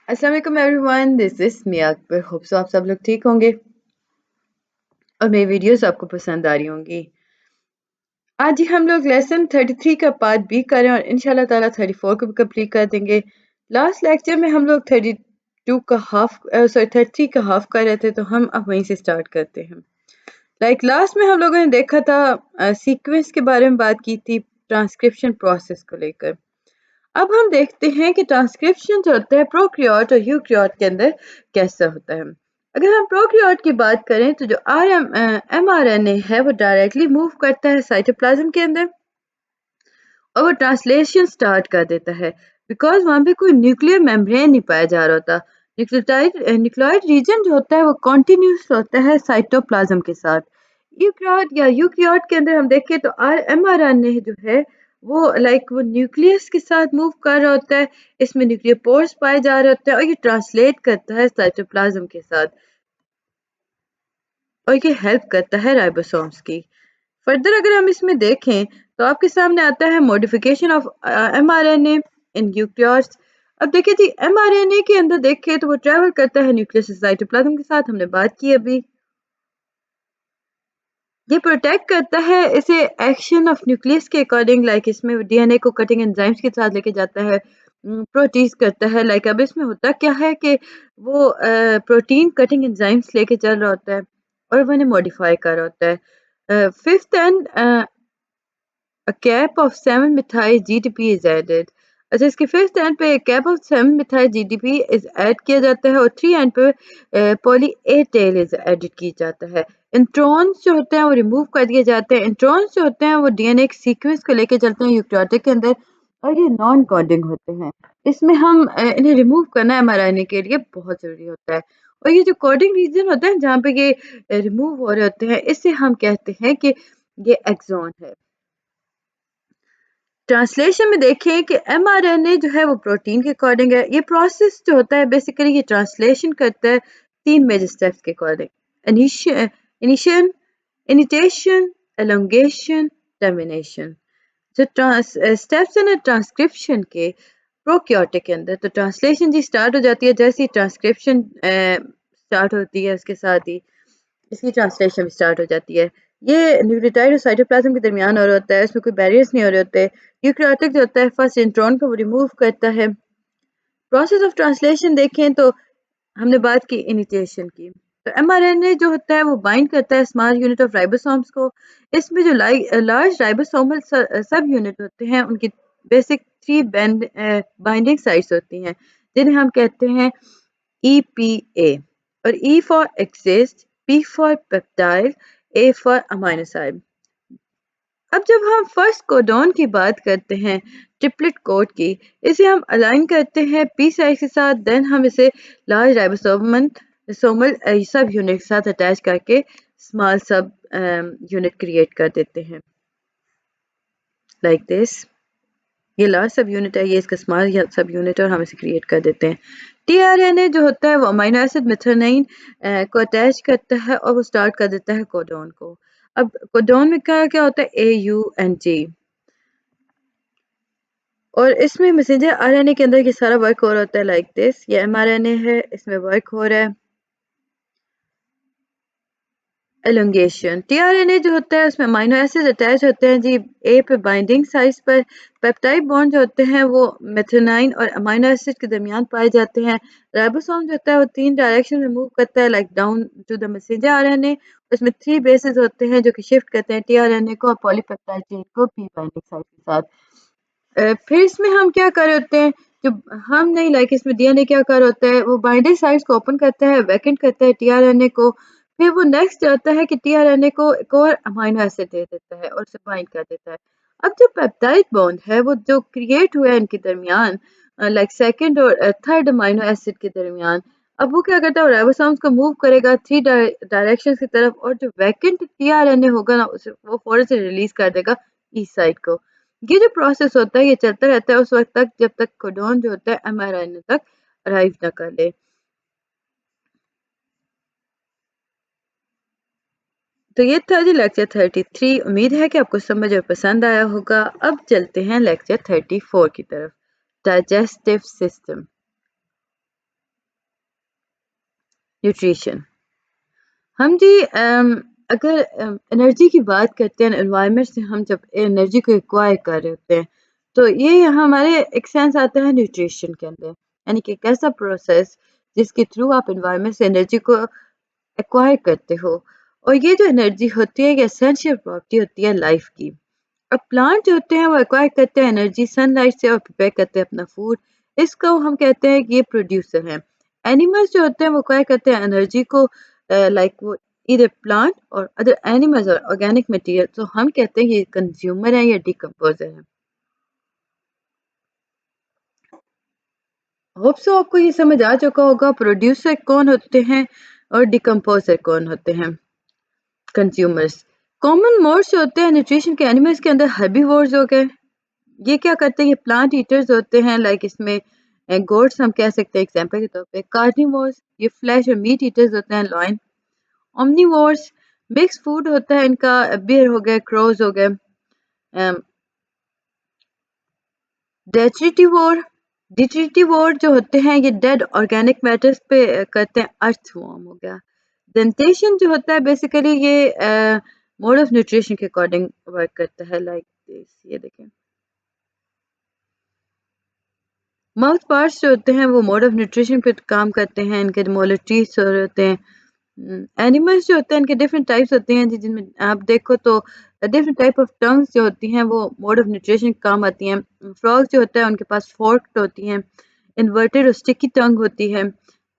अस्सलाम वालेकुम everyone, this is Miya. Hope so आप सब लोग ठीक होंगे और मेरी वीडियोस आपको पसंद आ रही होंगी। आज ही हम लोग लेसन 33 का पार्ट बी कर रहे हैं और इंशाल्लाह ताला 34 को भी कंप्लीट कर देंगे। लास्ट लेक्चर में हम लोग 32 का हाफ 33 का हाफ कर रहे थे, तो हम अब वहीं से स्टार्ट करते हैं। लास्ट में हम लोगों ने देखा था सीक्वेंस के बारे में बात की थी, ट्रांसक्रिप्शन प्रोसेस को लेकर। अब हम देखते हैं कि ट्रांसक्रिप्शन जो होता है प्रोकैरियोट और यूकैरियोट के अंदर कैसा होता है। अगर हम प्रोकैरियोट की बात करें तो जो mRNA है वो डायरेक्टली मूव करता है साइटोप्लाज्म के अंदर और वो ट्रांसलेशन स्टार्ट कर देता है, बिकॉज वहाँ पे कोई न्यूक्लियर मेम्ब्रेन नहीं पाया जा रहा होता। न्यूक्लियोइड रीजन जो होता है वो कॉन्टिन्यूस होता है साइटोप्लाज्म के साथ। यूकैरियोट या यूकैरियोट के अंदर हम देखें तो mRNA जो है वो वो न्यूक्लियस के साथ मूव कर रहा होता है। इसमें न्यूक्लियर पोर्स पाए जा रहे होते हैं और ये ट्रांसलेट करता है साइटोप्लाज्म के साथ और ये हेल्प करता है राइबोसोम्स की। फर्दर अगर हम इसमें देखें तो आपके सामने आता है modification of mRNA in eukaryotes. अब देखिए जी, mRNA के अंदर देखें तो वो ट्रेवल करता है न्यूक्लियस से साइटोप्लाज्म के साथ, हमने बात की अभी। ये प्रोटेक्ट करता है इसे एक्शन ऑफ न्यूक्लियस के अकॉर्डिंग, इसमें डीएनए को कटिंग एंजाइम्स के साथ लेके जाता है, प्रोटीज करता है। अब इसमें होता क्या है कि वो प्रोटीन कटिंग एंजाइम्स लेके चल रहा होता है और वो इन्हें मॉडिफाई कर रहा होता है। Fifth end A cap of 7-methyl GDP is added। अच्छा, इसके फिफ्थ एंड पे cap of 7-methyl GDP is add किया जाता है और 3 एंड पे poly A tail is added की जाता है। इंट्रॉन्स जो होते हैं वो रिमूव कर दिए जाते हैं। इंट्रॉन्स जो होते हैं वो डीएनए के सीक्वेंस को लेके चलते हैं यूकैरियोटिक के अंदर और ये नॉन कोडिंग होते हैं। इसमें हम इन्हें रिमूव करना mRNA के लिए बहुत जरूरी होता है। और ये जो कोडिंग रीजन होता है जहाँ पे ये रिमूव हो रहे होते हैं, इससे हम कहते हैं कि ये एक्सॉन है। ट्रांसलेशन में देखें कि mRNA जो है वो प्रोटीन के अकॉर्डिंग है। ये प्रोसेस जो होता है बेसिकली ये ट्रांसलेशन करता है 3 मेजर स्टेप्स के अकॉर्डिंग: इनिशिएशन, इनिटेशन, एलोंगेशन, टर्मिनेशन। जो स्टेप्स है ना ट्रांसक्रिप्शन के प्रोकैरियोटिक के अंदर, तो ट्रांसलेशन जी स्टार्ट हो जाती है जैसे ही ट्रांसक्रिप्शन स्टार्ट होती है, उसके साथ ही इसकी ट्रांसलेशन भी स्टार्ट हो जाती है। ये न्यूक्लियोटाइड और साइटोप्लाज्म के दरमियान हो रहा होता है, इसमें कोई बैरियर्स नहीं हो रहे होते। यूकैरियोटिक जो होता है फर्स्ट इंट्रॉन को रिमूव करता है। प्रोसेस ऑफ ट्रांसलेशन देखें तो हमने बात की इनिशिएशन की, तो mRNA जो होता है वो बाइंड करता है स्मॉल यूनिट ऑफ राइबोसोम्स को। इसमें जो लार्ज राइबोसोमल सब यूनिट होते हैं उनकी बेसिक 3 बाइंडिंग साइट्स होती हैं, जिन्हें हम कहते हैं EPA। और E for exist, P for peptide, A for amino acid. अब जब हम फर्स्ट कोडॉन की बात करते हैं ट्रिपलेट कोड की, इसे हम अलाइन करते हैं पी साइड के साथ, देन हम इसे लार्ज राइबोसोमल सोमल सब यूनिट के साथ अटैच करके स्मॉल सब यूनिट क्रिएट कर देते हैं लाइक दिस। ये लार्ज सब यूनिट है, ये इसका स्मॉल सब यूनिट है और हम इसे क्रिएट कर देते हैं। टीआरएनए जो होता है वो अमीनो एसिड मेथियोनाइन को अटैच करता है और वो स्टार्ट कर देता है कोडॉन को। अब कोडॉन में क्या क्या होता है, AUNG, और इसमें मैसेंजर आरएनए के अंदर ये सारा वर्क हो रहा होता है लाइक दिस। ये mRNA है, इसमें वर्क हो रहा है एलोंगेशन। टीआरएनए जो होता है उसमें अमीनो एसिड अटैच होते हैं जी ए पे बाइंडिंग साइट्स पर। पेप्टाइड बॉन्ड जो होते हैं वो मेथियोनाइन और अमीनो एसिड के दरमियान पाए जाते हैं। राइबोसोम जो होता है वो 3 डायरेक्शन में मूव करता है, down to the messenger RNA. उसमें 3 बेसेस होते हैं जो कि शिफ्ट करते हैं टीआरएनए को और पॉलीपेप्टाइड चेन को पी बाइंडिंग साइट के साथ। फिर इसमें हम क्या कर रहे होते हैं, जो हम नहीं इसमें डीएनए क्या कर होता है, वो बाइंडिंग साइट्स को ओपन करता है, वैकेंट करता है टीआरएनए को। फिर वो नेक्स्ट जाता है कि टीआरएनए को एक और अमीनो एसिड दे देता है और उसे बाइंड कर देता है। अब जो पेप्टाइड बॉन्ड है वो जो क्रिएट हुआ है इनके दरमियान, सेकंड और थर्ड अमीनो एसिड के दरमियान, अब वो क्या करता है, राइबोसोम्स को मूव करेगा 3 डायरेक्शन की तरफ और जो वैकेंट टीआरएनए होगा ना उसे वो फौरन से रिलीज कर देगा ईस्ट साइड को। ये जो प्रोसेस होता है ये चलता रहता है उस वक्त तक जब तक कोडॉन जो होता है mRNA तक अराइव ना कर ले। तो ये था जी लेक्चर 33। उम्मीद है कि आपको समझ और पसंद आया होगा। अब चलते हैं लेक्चर 34 की तरफ, डाइजेस्टिव सिस्टम। न्यूट्रिशन। हम जी अगर एनर्जी की बात करते हैं एनवायरनमेंट से हम जब एनर्जी को एक्वायर कर रहे होते हैं तो ये यहाँ हमारे एक सेंस आता है न्यूट्रिशन के अंदर, यानी कि एक ऐसा प्रोसेस जिसके थ्रू आप एनवायरनमेंट से एनर्जी को एक्वायर करते हो। और ये जो एनर्जी होती है ये एसेंशियल प्रॉपर्टी होती है लाइफ की। अब प्लांट जो होते हैं वो एक्वायर करते हैं एनर्जी सनलाइट से और प्रिपेयर करते हैं अपना फूड। इसको हम कहते हैं कि ये प्रोड्यूसर हैं। एनिमल्स जो होते हैं वो एक्वायर करते हैं एनर्जी को लाइक वो इधर प्लांट और अदर एनिमल्स और ऑर्गेनिक मटेरियल, तो हम कहते हैं ये कंज्यूमर है या डिकम्पोजर है। होप सो आपको ये समझ आ चुका होगा प्रोड्यूसर कौन होते हैं और डिकम्पोजर कौन होते हैं, कंज्यूमर्स। कॉमन मोड्स जो होते हैं न्यूट्रिशन के एनिमल्स के अंदर हर्बीवोर्स हो गए, ये क्या करते हैं ये प्लांट ईटर्स होते हैं, लाइक इसमें गोट्स हम कह सकते हैं एग्जांपल के तौर पे। कार्निवोर्स ये फ्लैश और मीट ईटर्स होते हैं, लॉइन। ओमनीवोर्स मिक्स फूड होता है इनका, बियर हो गए, क्रोज हो गए। डेट्रिटिवोर डिट्रिटिवोर जो होते हैं ये डेड ऑर्गेनिक मैटर्स पे करते हैं, अर्थवर्म हो गया। डेंटेशन जो होता है बेसिकली ये मोड ऑफ न्यूट्रिशन के अकॉर्डिंग वर्क करता है, लाइक दिस, ये देखें। माउथ पार्ट्स जो होते हैं वो मोड ऑफ न्यूट्रिशन पे काम करते हैं, इनके मोलर होते हैं। एनिमल्स जो होते हैं इनके डिफरेंट टाइप्स होते हैं जिनमें आप देखो तो डिफरेंट टाइप ऑफ टंग्स जो होती हैं वो मोड ऑफ न्यूट्रिशन काम आती हैं। फ्रॉग्स जो होता है उनके पास फोर्क्ड होती हैं, इन्वर्टेड और स्टिकी टंग होती है।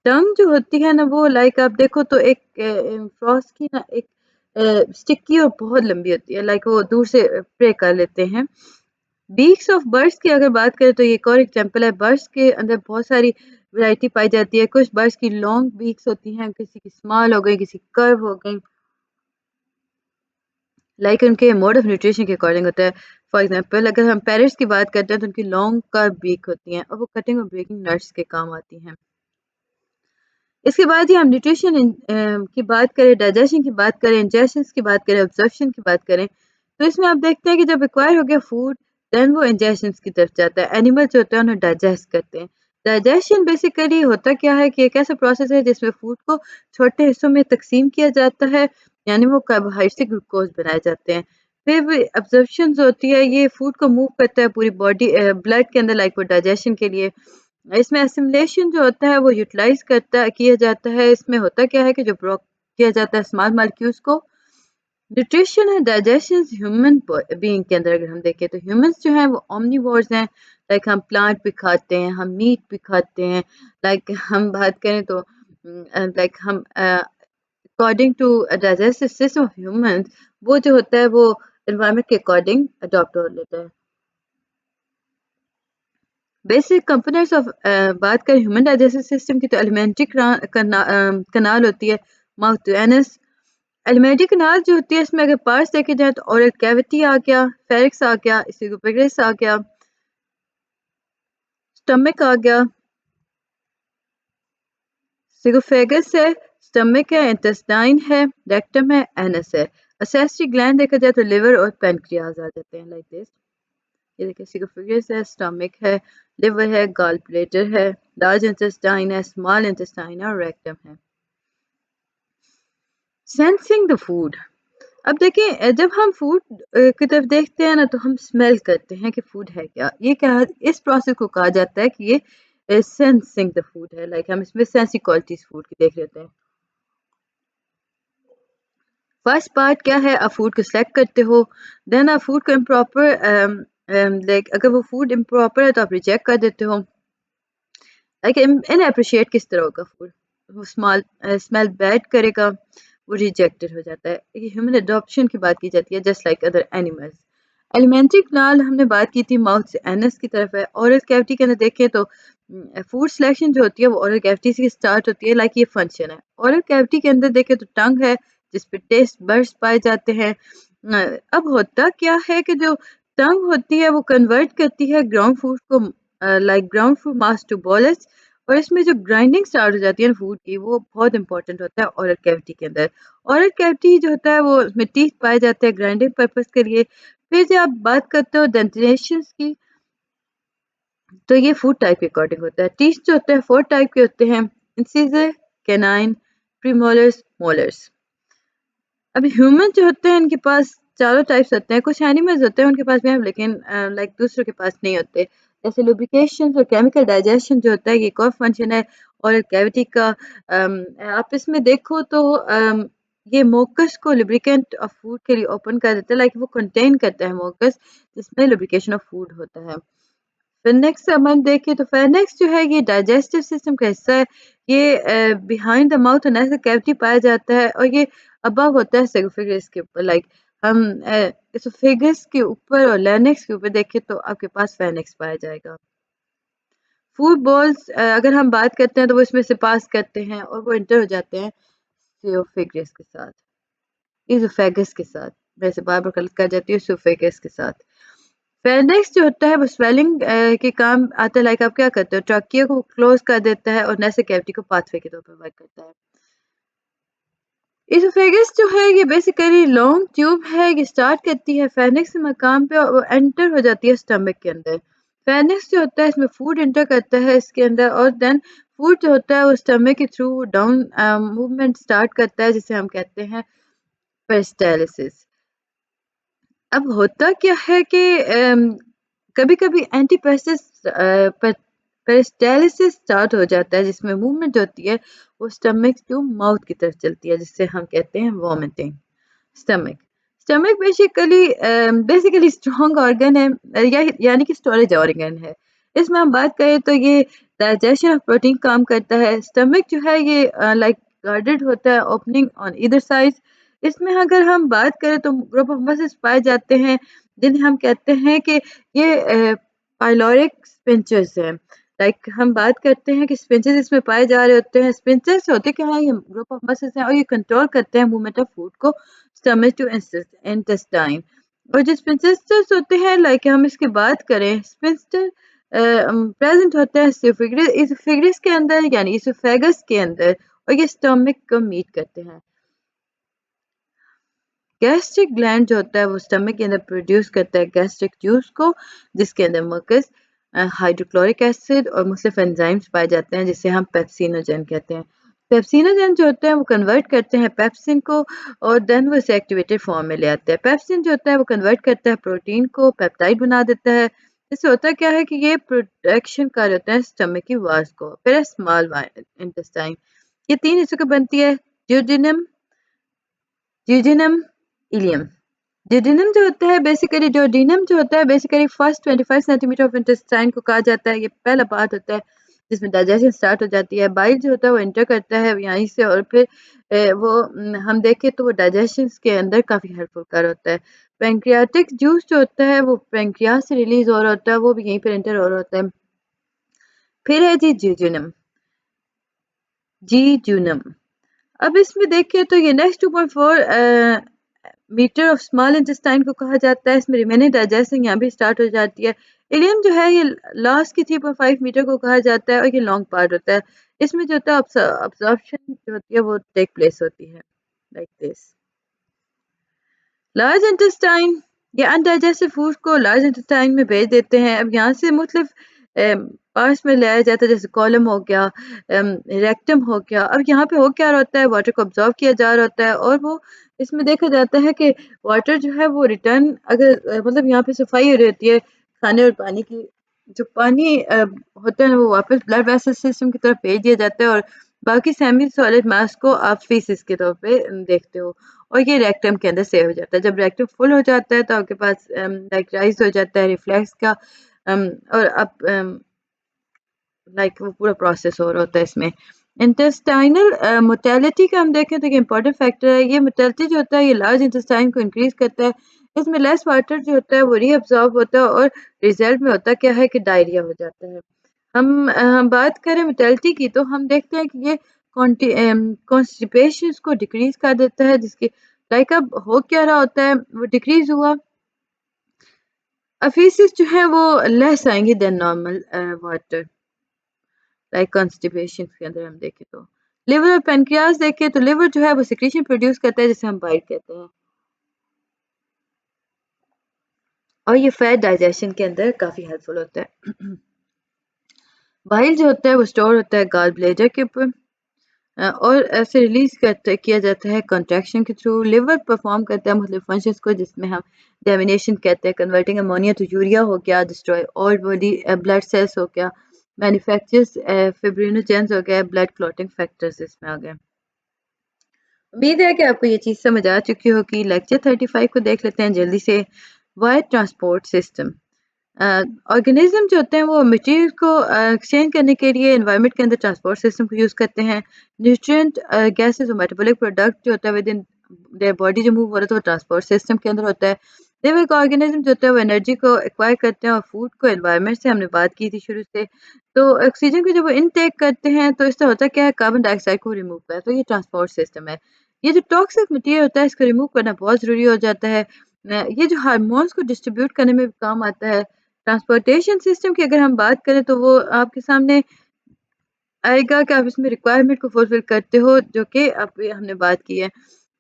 टंग जो होती है ना वो लाइक आप देखो तो एक फ्रॉग्स की ना एक स्टिकी और बहुत लंबी होती है, लाइक वो दूर से प्रे कर लेते हैं। बीक्स ऑफ बर्ड्स की अगर बात करें तो ये एक और एग्जांपल है। बर्ड्स के अंदर बहुत सारी वैरायटी पाई जाती है। कुछ बर्ड्स की लॉन्ग बीक्स होती हैं, किसी की स्मॉल हो गई, किसी की कर्व हो गई, लाइक उनके मोड ऑफ न्यूट्रिशन के अकॉर्डिंग होता है। फॉर एग्जांपल अगर हम पैरट्स की बात करते हैं तो उनकी लॉन्ग कर्व बीक होती हैं और वो कटिंग और ब्रेकिंग नट्स के काम आती हैं। इसके बाद ही हम न्यूट्रिशन की बात करें, डाइजेशन की बात करें, इंजेशन की बात करें, ऑब्जर्प्शन की बात करें, तो इसमें आप देखते हैं कि जब एक्वायर हो गया फूड देन वो इंजेशन की तरफ जाता है। एनिमल जो होते हैं उन्हें डाइजेस्ट करते हैं। डाइजेशन बेसिकली होता क्या है कि एक ऐसा प्रोसेस है जिसमें फूड को छोटे हिस्सों में तकसीम किया जाता है, यानी वो कार्बोहाइड्रेट से ग्लूकोज बनाए जाते हैं। फिर ऑब्जर्प्शन होती है, ये फूड को मूव करता है पूरी बॉडी ब्लड के अंदर, लाइक वो डाइजेशन के लिए। इसमें एसिमिलेशन जो होता है वो यूटिलाइज किया जाता है। इसमें होता क्या है कि जो ब्रोक किया जाता है स्मॉल मॉलिक्यूल्स को। न्यूट्रिशन है डाइजेशन ह्यूमन बीइंग के अंदर अगर हम देखें तो ह्यूमंस जो हैं वो ओमनीवोर्स हैं, लाइक हम प्लांट भी खाते हैं, हम मीट भी खाते हैं। लाइक हम बात करें तो लाइक हम according to digestive system of humans वो जो होता है वो एनवायरनमेंट के अकॉर्डिंग अडॉप्ट हो लेता है। बेसिक कंपोनेंट्स ऑफ बात करें ह्यूमन डाइजेस्टिव सिस्टम की तो एलिमेंट्री कनाल होती है, mouth to anus. Alimentary canal जो होती है इसमें अगर पार्ट्स देखे जाए तो ओरल कैविटी आ गया, फेरिक्स आ गया, इसोफेगस आ गया, स्टमक आ गया, सिगोफेगस है, स्टमक है, इंटेस्टाइन है, रेक्टम है, एनस है। असेस्ट्री ग्लैंड देखा जाए तो लिवर और पेनक्रियाज आ जाते हैं, लाइक दिस। ये देखिए सिगोफिगस है, स्टमक है, लिवर है, गॉल ब्लैडर है, लार्ज इंटेस्टाइन है, स्मॉल इंटेस्टाइन है और रेक्टम है। Sensing the food. अब देखिए जब हम फूड की तरफ देखते हैं ना तो हम स्मेल करते हैं कि फूड है क्या। ये क्या है, इस प्रोसेस को कहा जाता है कि ये सेंसिंग द फूड है। लाइक हम इसमें सेंसी क्वालिटीज फूड की देख लेते हैं। फर्स्ट पार्ट क्या है, आप फूड को सेलेक्ट करते हो, देन आप फूड को इम्प्रॉपर लाइक अगर वो फूड इम्प्रॉपर है तो आप रिजेक्ट कर देते हो। लाइक इन अप्रिशिएट किस तरह होगा फूड, वो स्मॉल स्मेल बैड करेगा, वो रिजेक्टेड हो जाता है। ये ह्यूमन अडॉप्शन की बात की जाती है, just like other animals. Elementary कनाल हमने बात की थी माउथ से एनस की तरफ है। ओरल कैविटी के अंदर देखें तो फूड सिलेक्शन जो होती है वो ओरल कैविटी से स्टार्ट होती है, लाइक ये फंक्शन है। ओरल कैविटी के अंदर देखें तो टंग है जिस पे टेस्ट बड्स पाए जाते हैं। अब होता क्या है कि जो टंग होती है वो कन्वर्ट करती है ग्राउंड फूड को, like ground food mass to bolus, और इसमें जो ग्राइंडिंग स्टार्ट हो जाती है ना फूड की वो बहुत इंपॉर्टेंट होता है ओरल कैविटी के अंदर। ओरल कैविटी जो होता है वो उसमें टीथ पाए जाते हैं ग्राइंडिंग पर्पस के लिए। फिर जब आप बात करते हो डेंटिनेशन की तो ये फूड टाइप के अकॉर्डिंग होता है। टीथ जो होते हैं 4 टाइप के होते हैं, इंसिजर, कैनाइन, प्रीमोलर्स, मोलर्स। अब ह्यूमन जो होते हैं इनके पास चारों टाइप्स होते हैं। कुछ एनिमल्स होते हैं उनके पास भी हैं, लेकिन लाइक दूसरों के पास नहीं होते। जैसे लुब्रिकेशन और केमिकल डाइजेशन जो होता है ये एक और फंक्शन है और कैविटी का। आप इसमें देखो तो ये मोकस को लुब्रिकेंट ऑफ फूड के लिए ओपन कर देता है, लाइक वो कंटेन करता है मोकस जिसमें लुब्रिकेशन ऑफ फूड होता है। फिनेक्स अब हम देखें तो फिनेक्स जो है ये डाइजेस्टिव सिस्टम का हिस्सा है। ये बिहाइंड द माउथ और नेसल कैविटी पाया जाता है और ये अबव होता है एसोफेगस के ऊपर। लाइक हम एसोफेगस के ऊपर और लैरिंक्स के ऊपर देखें तो आपके पास फिनेक्स पाया जाएगा। फूड बॉल्स अगर हम बात करते हैं तो वो इसमें से पास करते हैं और वो इंटर हो जाते हैं एसोफेगस के साथ, इसोफेगस के साथ। वैसे बार बार गलत कर जाती है, एसोफेगस के साथ। फेरनेक्स जो होता है वो स्वेलिंग के काम आता है। लाइक आप क्या करते हो, ट्रकिया को क्लोज कर देता है और नेसल कैविटी को पाथवे के तौर पर वर्क करता है। इसोफेगस जो है ये बेसिकली लॉन्ग ट्यूब है, ये स्टार्ट करती है फेरनेक्स के मकाम पे और एंटर हो जाती है स्टमक के अंदर। फेरनेक्स जो होता है इसमें फूड एंटर करता है इसके अंदर और देन फूड जो होता है वो स्टमक के थ्रू डाउन मूवमेंट स्टार्ट करता है जिसे हम कहते हैं पेरिस्टालिसिस। अब होता क्या है कि कभी-कभी पेरिस्टालिसिस स्टार्ट हो जाता है जिसमें मूवमेंट होती है वो स्टमक टू माउथ की तरफ चलती है जिससे हम कहते हैं vomiting. Stomach stomach basically strong organ है, यानी कि स्टोरेज ऑर्गन है। इसमें हम बात करें तो ये डाइजेशन ऑफ प्रोटीन काम करता है। स्टमक जो है ये लाइक गार्डेड होता है ओपनिंग ऑन ईदर साइड। इसमें अगर हम बात करें तो ग्रुप ऑफ मसल्स पाए जाते हैं जिन्हें हम कहते हैं कि ये पाइलोरिक स्पिंचर्स हैं। लाइक हम बात करते हैं कि स्पिंचर्स इसमें पाए जा रहे होते हैं। स्पिंचर्स होते क्या है, ये ग्रुप ऑफ मसल्स हैं और ये कंट्रोल करते हैं मूवमेंट ऑफ फूड को स्टमक टू इंटेस्टाइन। और जो स्पिंचर्स होते हैं, लाइक हम इसकी बात करें, स्पिंचर प्रेजेंट होता है इसोफेगस के अंदर, यानी इसोफेगस के अंदर, और ये स्टमक को मीट करते हैं। गैस्ट्रिक ग्लैंड जो होता है वो स्टमक के अंदर प्रोड्यूस करता है गैस्ट्रिक जूस को, जिसके अंदर मकस हाइड्रोक्लोरिक एसिड और मुख्तलिफ एंजाइम्स पाए जाते हैं जिसे हम पेप्सिनोजन कहते हैं। पेप्सिनोजन जो होते हैं वो कन्वर्ट करते हैं पेप्सिन को और देन वो इसे एक्टिवेटेड फॉर्म में ले आते हैं। पेप्सिन जो होता है वो कन्वर्ट करता है प्रोटीन को, पेप्टाइड बना देता है। इससे होता क्या है कि ये प्रोटेक्शन कर होता है स्टमक की वाल्स को। फिर स्मॉल इंटेस्टाइन, ये तीन हिस्सों की बनती है, ड्यूडेनम, ड्यूडेनम, इलियम। ड्यूडेनम जो होता है basically first 25 centimetre of intestine को कहा जाता है। ये पहला पार्ट होता है जिसमें डाइजेशन स्टार्ट हो जाती है। बाइल जो होता है वो एंटर करता है यहीं से और फिर हम देखें तो वो डाइजेशन के अंदर काफ़ी हेल्पफुल कर होता है। पैंक्रियाटिक जूस जो होता है वो पैंक्रियास से रिलीज हो रहा होता है, वो भी यहीं पर एंटर हो रहा होता है। फिर है जी जीजूनम, जीजूनम। अब इसमें देखें तो ये next 2.4 metre of small intestine को कहा जाता है। इसमें रिमेनिंग डाइजेशन यहाँ भी स्टार्ट हो जाती है। इलियम जो है ये लास्ट की 3.5 मीटर को कहा जाता है और ये लॉन्ग पार्ट होता है। इसमें जो होता है अब्जॉर्प्शन जो होती है वो टेक प्लेस होती है लाइक दिस। लार्ज इंटेस्टाइन, ये अनडाइजेस्टेड फूड को लार्ज इंटेस्टाइन में भेज देते हैं। अब यहाँ से मुख्तलिफ पार्ट्स में लाया जाता है, जैसे कॉलम हो गया, रेक्टम हो गया। अब यहाँ पे हो क्या होता है, वाटर को ऑब्जॉर्व किया जा रहा होता है और वो इसमें देखा जाता है कि वाटर जो है वो रिटर्न अगर मतलब यहाँ पे सफाई हो रही होती है खाने और पानी की। जो पानी होता है वो वापस ब्लड वेसल सिस्टम की तरफ भेज दिया जाता है और बाकी सेमी सॉलिड मास को आप फीसिस के तौर पे देखते हो और ये रेक्टम के अंदर सेव हो जाता है। जब रेक्टम फुल हो जाता है तो आपके पास लाइक राइज हो जाता है रिफ्लेक्स का और अब लाइक वो पूरा प्रोसेस हो रहा होता है इसमें। इंटेस्टाइनल मोटेलिटी का हम देखें तो ये इंपॉर्टेंट फैक्टर है। ये मोटेलिटी जो होता है ये लार्ज इंटेस्टाइन को इंक्रीज करता है। इसमें लेस वाटर जो होता है वो रीअब्सॉर्ब होता है और रिजल्ट में होता क्या है कि डायरिया हो जाता है। हम बात करें मोटेलिटी की तो हम देखते हैं कि ये कॉन्स्टिपेशन को डिक्रीज कर देता है, जिसकी लाइक अब हो क्या रहा होता है वो डिक्रीज हुआ। फीसिस जो है वो लेस आएंगी then normal water, like constipation के अंदर हम देखें तो। लिवर और पेनक्रियास देखें तो लिवर जो है वो सिक्रीशन प्रोड्यूस करता है जिसे हम बाइल कहते हैं और ये फैट डाइजेशन के अंदर काफ़ी हेल्पफुल होता है। बाइल जो होता है वो स्टोर होता है गॉल ब्लैडर के ऊपर। और ऐसे रिलीज किया जाता है कॉन्ट्रैक्शन के थ्रू। लिवर परफॉर्म करता है मुख्तलिफ फंक्शंस को, जिसमें हम डेमिनेशन कहते हैं, कन्वर्टिंग अमोनिया टू यूरिया हो गया, destroy all body blood cells हो गया, मैन्युफैक्चर्स फिब्रिनोजेंस हो गया, ब्लड क्लॉटिंग फैक्टर्स इसमें आ गए। उम्मीद है कि आपको ये चीज़ समझ आ चुकी होगी। लेक्चर 35 को देख लेते हैं जल्दी से। Wire transport system. ऑर्गेनिज्म जो होते हैं वो मटेरियल को एक्सचेंज करने के लिए एनवायरनमेंट के अंदर ट्रांसपोर्ट सिस्टम को यूज़ करते हैं। न्यूट्रिएंट गैसेस और मेटाबॉलिक प्रोडक्ट जो होता है विद इन देयर बॉडी जो मूव हो रहा है तो वो ट्रांसपोर्ट सिस्टम के अंदर होता है। लिविंग का ऑर्गेनिज्म जो होता है वो एनर्जी को एक्वायर करते हैं और फूड को एनवायरनमेंट से हमने बात की थी शुरू से। तो ऑक्सीजन को जब वो इनटेक करते हैं तो इससे होता क्या है, कार्बन डाइऑक्साइड को रिमूव करता है, तो ये ट्रांसपोर्ट सिस्टम है। ये जो टॉक्सिक मटेरियल होता है इसको रिमूव करना बहुत ज़रूरी हो जाता है। ये जो हार्मोन्स को डिस्ट्रीब्यूट करने में भी काम आता है। ट्रांसपोर्टेशन सिस्टम की अगर हम बात करें तो वो आपके सामने आएगा कि आप इसमें रिक्वायरमेंट को फुलफिल करते हो, जो कि अब ये हमने बात की है।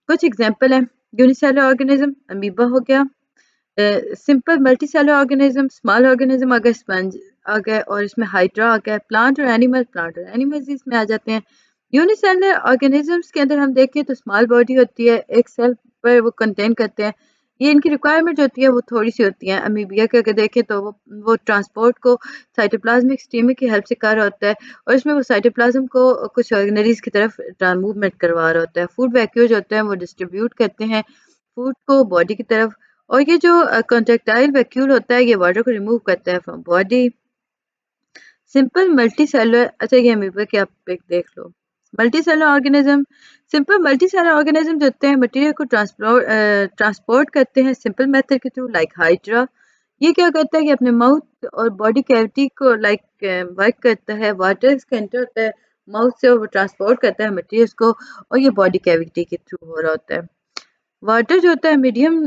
कुछ एग्जांपल हैं, यूनिसेलुलर ऑर्गेनिज्म अमीबा हो गया, simple multicellular organism, small organism आ गए, स्पंज आ गए, और इसमें हाइड्रा आ गया, प्लांट और एनिमल्स इसमें आ जाते हैं। यूनिसेलुलर ऑर्गेनिजम्स के अंदर हम देखें तो स्मॉल बॉडी होती है, एक सेल पर वो कंटेन करते हैं। ये इनकी रिक्वायरमेंट जो होती है वो थोड़ी सी होती है। अमीबिया के अगर देखें तो वो ट्रांसपोर्ट को साइटोप्लाज्मिक स्टीमिंग की हेल्प से कर रहा होता है, और इसमें वो साइटोप्लाज्म को कुछ ऑर्गेनरीज की तरफ मूवमेंट करवा रहा होता है। फूड वैक्यूल होते हैं वो डिस्ट्रीब्यूट करते हैं फूड को बॉडी की तरफ, और ये जो कॉन्ट्रैक्टाइल वैक्यूल होता है ये वाटर को रिमूव करता है from body. Simple multi cellular, अच्छा ये अमीबा की आप पिक देख लो। Multi cellular organism, simple multi cellular organism जो होते हैं मटेरियल को ट्रांसपोर्ट करते हैं सिंपल मेथड के थ्रू, लाइक हाइड्रा। ये क्या करता है कि अपने माउथ और बॉडी कैविटी को लाइक वर्क करता है, वाटर इसका एंटर होता है माउथ से और वो ट्रांसपोर्ट करता है मटेरियल्स को, और ये बॉडी कैविटी के थ्रू हो रहा होता है। वाटर जो होता है मीडियम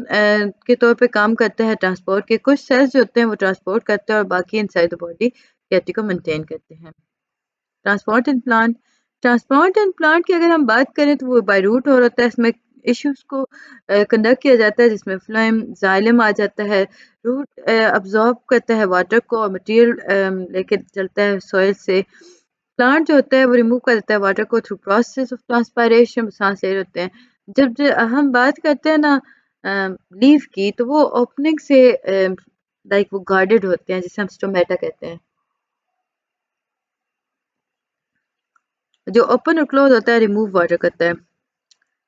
के तौर पे काम करता है ट्रांसपोर्ट के। कुछ सेल्स जो होते हैं वो ट्रांसपोर्ट करते हैं और बाकी इनसाइड द बॉडी कैविटी को मेंटेन करते हैं। Transport in plant, transport in plant की अगर हम बात करें तो वो बाय रूट हो होता है। इसमें इश्यूज को कंडक्ट किया जाता है जिसमें फ्लोएम जाइलम आ जाता है। रूट अब्जॉर्ब करता है वाटर को और मटेरियल लेके चलता है सॉइल से। प्लांट जो होता है वो रिमूव कर देता है वाटर को थ्रू प्रोसेस ऑफ ट्रांसपायरेशन, सांस ले रहे होते हैं। जब हम बात करते हैं ना लीफ की, तो वो ओपनिंग से लाइक वो गार्डेड होते हैं, जिसे हम स्टोमेटा कहते हैं। जो ओपन और क्लोज होता है रिमूव वाटर करता है।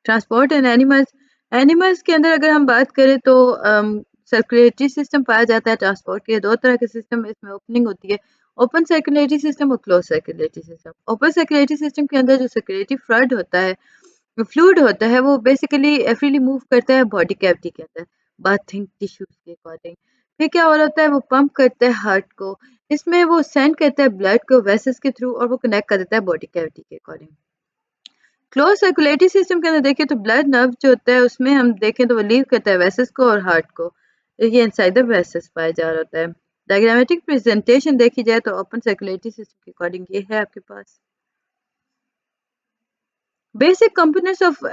ट्रांसपोर्ट एंड एनिमल्स, एनिमल्स के अंदर अगर हम बात करें तो सर्कुलेटरी सिस्टम पाया जाता है ट्रांसपोर्ट के। दो तरह के सिस्टम इसमें ओपनिंग होती है, ओपन सर्कुलेटरी सिस्टम और close circulatory system. Open circulatory system के अंदर जो सर्कुलेटरी फ्लूइड होता है वो बेसिकली फ्रीली मूव करता है बॉडी कैविटी के अंदर बाथिंग टिश्यूज के अकॉर्डिंग। फिर क्या हो रहा है, वो पंप करता है हार्ट को, इसमें वो सेंड करता है ब्लड को वेसल्स के थ्रू और वो कनेक्ट कर देता है बॉडी कैविटी के अकॉर्डिंग। क्लोज सर्कुलेटरी सिस्टम के अंदर देखें तो ब्लड नर्व जो होता है उसमें हम देखें तो वो लीव करता है वेसल्स को और हार्ट को, ये इनसाइड द वेसल्स पाया जा रहा होता है। डायग्रामेटिक प्रेजेंटेशन देखी जाए तो ओपन सर्कुलेटरी सिस्टम के अकॉर्डिंग ये है आपके पास। Basic components of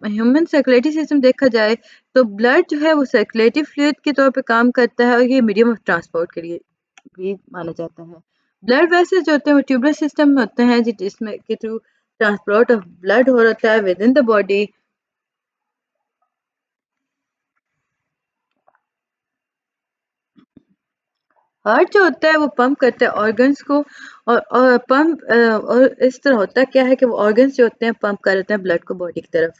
human circulatory system देखा जाए तो ब्लड जो है वो सर्कुलेटरी फ्लूइड के तौर पे काम करता है और ये मीडियम ऑफ ट्रांसपोर्ट के लिए भी माना जाता है। ब्लड वेसल्स जो होते हैं वो ट्यूबुलर सिस्टम में होते हैं जिसमें के थ्रू ट्रांसपोर्ट ऑफ ब्लड हो रहा है with in the body. Heart जो होता है वो पंप करता है ऑर्गन्स को, और पंप और इस तरह होता क्या है कि वो ऑर्गन्स जो होते हैं पंप कर देते हैं ब्लड को बॉडी की तरफ।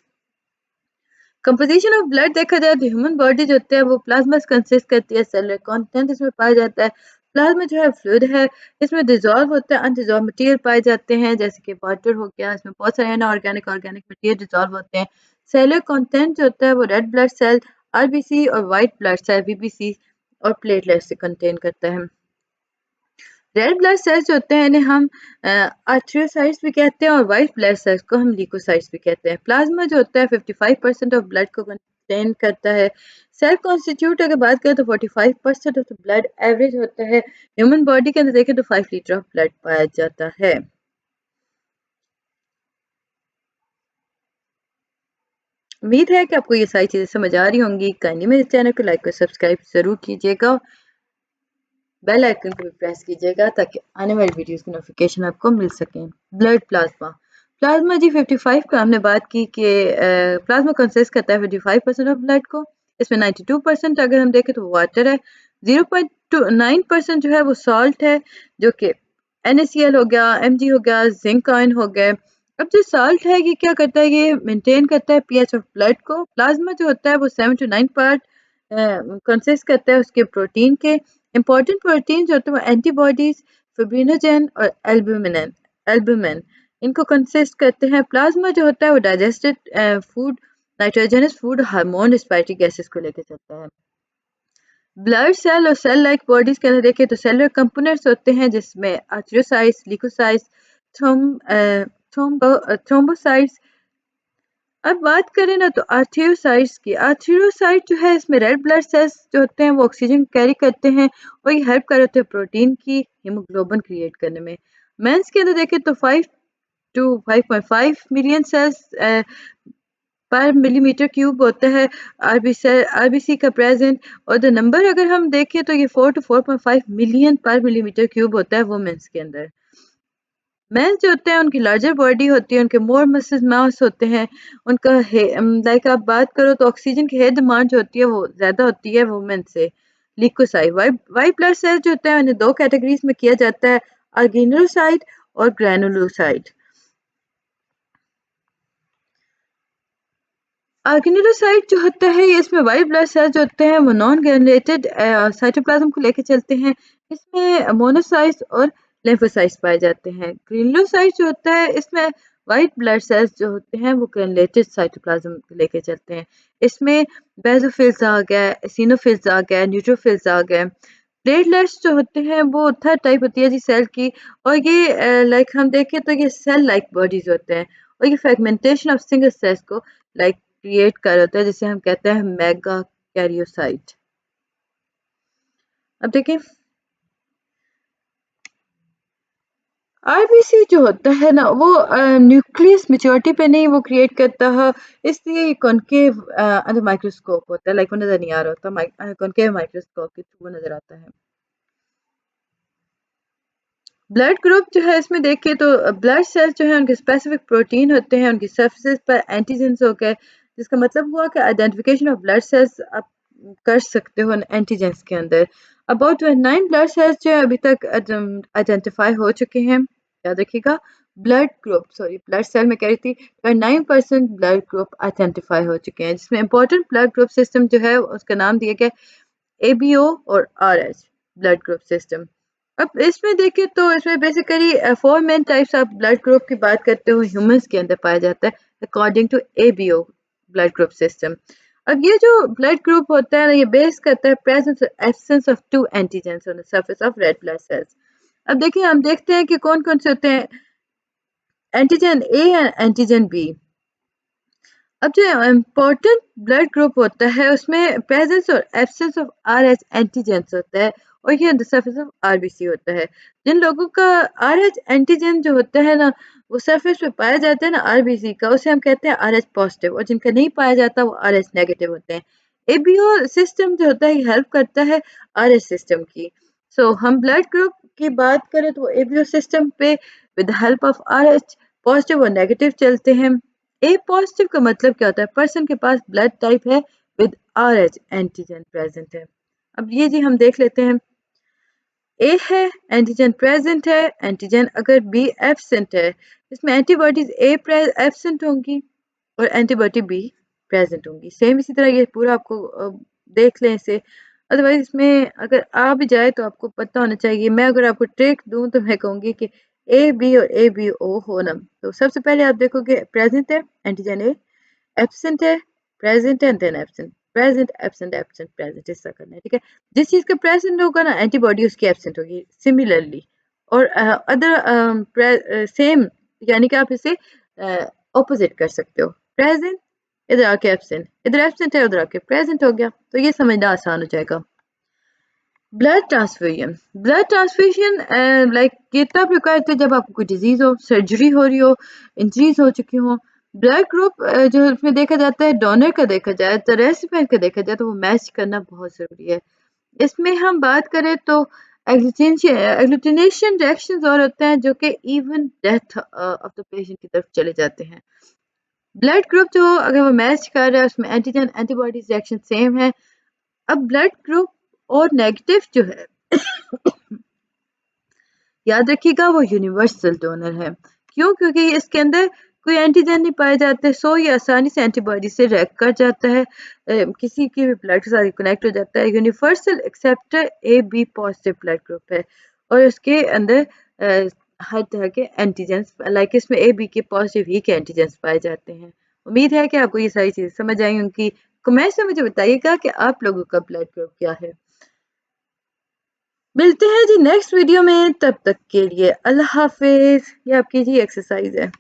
कंपोजिशन ऑफ ब्लड देखा जाए तो ह्यूमन बॉडी जो होता है वो प्लाज्मा से कंसिस्ट करती है, सेलुलर कंटेंट इसमें पाया जाता है। प्लाज्मा जो है फ्लूइड है, इसमें डिजॉल्व होता है अनडिजॉल्व मटेरियल पाए जाते हैं जैसे कि वाटर हो गया, इसमें बहुत सारे अनऑर्गेनिक ऑर्गेनिक मटेरियल डिजॉल्व होते हैं। सेलुलर कंटेंट जो होता है वो रेड ब्लड सेल, आरबीसी और वाइट ब्लड सेल बीबीसी और प्लेटलेट से कंटेन करता है। रेड ब्लड सेल्स जो होते हैं इन्हें हम आर्थ्रियोसाइट्स भी कहते हैं और वाइट ब्लड सेल्स को हम ल्यूकोसाइट्स भी कहते हैं। प्लाज्मा जो होता है 55% ऑफ ब्लड को कंटेन करता है। सेल कॉन्स्टिट्यूट अगर बात करें तो 45% ऑफ द ब्लड एवरेज होता है। ह्यूमन बॉडी के अंदर देखें तो 5 लीटर ऑफ ब्लड पाया जाता है। उम्मीद है कि आपको ये सारी चीज़ें समझ आ रही होंगी। काइंडली मेरे चैनल को लाइक और सब्सक्राइब जरूर कीजिएगा, बेल आइकन को भी प्रेस कीजिएगा ताकि आने वाली वीडियोस की नोटिफिकेशन आपको मिल सके। ब्लड प्लाज्मा, प्लाज्मा G55 का हमने बात की कि प्लाज्मा कंसिस्ट करता है 55% ऑफ ब्लड को। इसमें 92% अगर हम देखें तो वाटर है, 0.9% जो है वो सॉल्ट है, जो कि NaCl हो गया, Mg हो गया, जिंक आयन हो गए। अब जो सॉल्ट है ये क्या करता है, ये मेंटेन करता है पीएच ऑफ ब्लड को। प्लाज्मा जो होता है वो 7 to 9 पार्ट कंसिस्ट करता है उसके प्रोटीन के। इंपॉर्टेंट प्रोटीन जो होते हैं वो एंटीबॉडीज, फिब्रिनोजेन और एल्बुमिन इनको कंसिस्ट करते हैं। प्लाज्मा जो होता है वो digested food, nitrogenous food, hormone, respiratory gases को लेकर चलता है। ब्लड सेल और सेल लाइक बॉडीज के अंदर देखें तो सेलुलर कंपोनेंट्स होते हैं जिसमें आर्थ्रोसाइट्स, ल्यूकोसाइट्स, थ्रोम्बोसाइट्स। अब बात करें ना तो आर्थ्रोसाइट्स की, आर्थ्रोसाइट जो है इसमें रेड ब्लड सेल्स जो होते हैं वो ऑक्सीजन कैरी करते हैं और ये हेल्प कर होते हैं प्रोटीन की हीमोग्लोबिन क्रिएट करने में। मेंस के अंदर देखें तो 5 to 5.5 मिलियन सेल्स पर मिलीमीटर क्यूब होता है आरबीसी का प्रेजेंट। और द नंबर अगर हम देखें तो ये 4 to 4.5 मिलियन पर मिलीमीटर क्यूब होता है वुमेन्स के अंदर। मेंस जो होते हैं उनकी लार्जर बॉडी होती है, उनके मोर मसल मास होते हैं, उनका लाइक आप बात करो तो ऑक्सीजन की हेड डिमांड जो होती है वो ज़्यादा होती है वुमेन से। लिकोसाइट वाइट ब्लड सेल्स जो होते हैं उन्हें दो कैटेगरीज में किया जाता है, आर्गेनुलोसाइट और ग्रैनुलोसाइट। ऑर्गेनुलोसाइट जो होता है इसमें वाइट ब्लड सेल्स जो होते हैं वो नॉन ग्रैनुलेटेड साइटोप्लाज्म को लेकर चलते हैं। इसमें मोनोसाइट्स और लिम्फोसाइट्स पाए जाते हैं। ग्रैनुलोसाइट जो होता है इसमें वाइट ब्लड सेल्स जो होते हैं वो ग्रैनुलेटेड साइटोप्लाज्म को लेकर चलते हैं। इसमें बेसोफिल्स आ गए, एसिनोफिल्स आ गए, न्यूट्रोफिल्स आ गए। प्लेटलेट्स जो होते हैं वो थर्ड टाइप होती है जी सेल की, और ये लाइक हम देखें तो ये सेल लाइक बॉडीज होते हैं और ये फ्रेगमेंटेशन ऑफ सिंगल सेल्स को लाइक क्रिएट कर होता है जिसे हम कहते हैं मेगा कैरियोसाइट। अब देखें आरबीसी जो होता है ना वो न्यूक्लियस मेच्योरिटी पे नहीं वो क्रिएट करता है, इसलिए ये कॉनकेव अंडर माइक्रोस्कोप होता है, लाइक वो नजर नहीं आ रहा होता, कॉनकेव माइक्रोस्कोप के थ्रू वो नजर आता है। ब्लड ग्रुप जो है इसमें देखिए तो ब्लड सेल्स जो है उनके स्पेसिफिक प्रोटीन होते हैं, उनकी सरफेस पर एंटीजेंस हो गए, जिसका मतलब हुआ कि आइडेंटिफिकेशन ऑफ ब्लड सेल्स आप कर सकते हो एंटीजेंस के अंदर। अबाउट 9 ब्लड सेल्स जो है अभी तक आइडेंटिफाई हो चुके हैं। याद रखिएगा blood group, sorry blood cell में कह रही थी, 9% ब्लड ग्रुप आइडेंटिफाई हो चुके हैं, जिसमें इंपॉर्टेंट ब्लड ग्रुप सिस्टम जो है उसका नाम दिया गया एबीओ और आरएच ब्लड ग्रुप सिस्टम। अब इसमें देखें तो इसमें basically 4 main types of blood group की बात करते हुए ह्यूमंस के अंदर पाया जाता है according to ABO blood group system. अब ये जो ब्लड ग्रुप होता है ना ये बेस करता है प्रेजेंस और absence of two antigens on the surface of red blood cells. अब देखिए हम देखते हैं कि कौन कौन से होते हैं antigen A and antigen B. अब जो इम्पोर्टेंट ब्लड ग्रुप होता है उसमें प्रेजेंस और एब्सेंस ऑफ आरएच एंटीजेंस होता है और ये द सरफेस ऑफ आरबीसी होता है। जिन लोगों का आरएच एंटीजन जो होता है ना वो सरफेस पे पाया जाता है ना आरबीसी का, उसे हम कहते हैं आरएच पॉजिटिव, और जिनका नहीं पाया जाता वो आरएच नेगेटिव होते हैं। एबीओ सिस्टम जो होता है हेल्प करता है आरएच सिस्टम की। सो हम ब्लड ग्रुप की बात करें तो एबीओ सिस्टम पे with help of RH positive और नेगेटिव चलते हैं। ए पॉजिटिव का मतलब क्या होता है, पर्सन के पास ब्लड टाइप है विद आरएच एंटीजन प्रेजेंट है। अब ये जी हम देख लेते हैं, ए है एंटीजन प्रेजेंट है, एंटीजन अगर बी एब्सेंट है, इसमें एंटीबॉडीज ए एब्सेंट होंगी और एंटीबॉडी बी प्रेजेंट होंगी। सेम इसी तरह ये पूरा आपको देख लें इसे, अदरवाइज इसमें अगर आ भी जाए तो आपको पता होना चाहिए। मैं अगर आपको ट्रिक दूं तो मैं कहूँगी कि ए बी और ए बी ओ हो ना, तो सबसे पहले आप देखोगे प्रेजेंट है एंटीजन ए, एब्सेंट है, प्रेजेंट है, then absent, present absent absent present, इस तरह करना है, ठीक है। जिस चीज का प्रेजेंट होगा ना एंटीबॉडी उसकी एब्सेंट होगी सिमिलरली। और अदर सेम यानी कि आप इसे ऑपोजिट कर सकते हो, प्रेजेंट इधर आके एब्सेंट, इधर एब्सेंट है उधर आके प्रेजेंट हो गया, तो ये समझना आसान हो जाएगा। ब्लड ट्रांसफ्यूजन लाइक ये तब रिक्वायर थे जब आपको कोई डिजीज हो, सर्जरी हो रही हो, इंजरीज हो चुकी हो। ब्लड ग्रुप जो इसमें देखा जाता है डोनर का देखा जाए तो रेसिपिएंट का देखा जाए तो वो मैच करना बहुत ज़रूरी है। इसमें हम बात करें तो एग्लूटिनेशन रिएक्शंस और होते हैं जो कि even death of the patient की तरफ चले जाते हैं। ब्लड ग्रुप जो अगर वो मैच कर रहा है उसमें एंटीजन एंटीबॉडीज रिएक्शन सेम है। अब ब्लड ग्रुप और नेगेटिव जो है याद रखिएगा वो यूनिवर्सल डोनर है। क्यों? क्योंकि इसके अंदर कोई एंटीजन नहीं पाए जाते, सो ये आसानी से एंटीबॉडी से रिएक्ट कर जाता है, किसी की भी ब्लड के साथ कनेक्ट हो जाता है। Universal acceptor A B positive blood group है और इसके अंदर हर तरह के एंटीजेंस लाइक इसमें ए बी के पॉजिटिव ही के एंटीजेंस पाए जाते हैं। उम्मीद है कि आपको ये सारी चीज़ें समझ आई होंगी। कमेंट्स में मुझे बताइएगा कि आप लोगों का ब्लड ग्रुप क्या है। मिलते हैं जी नेक्स्ट वीडियो में, तब तक के लिए अल्लाह हाफिज। ये आपकी जी एक्सरसाइज है।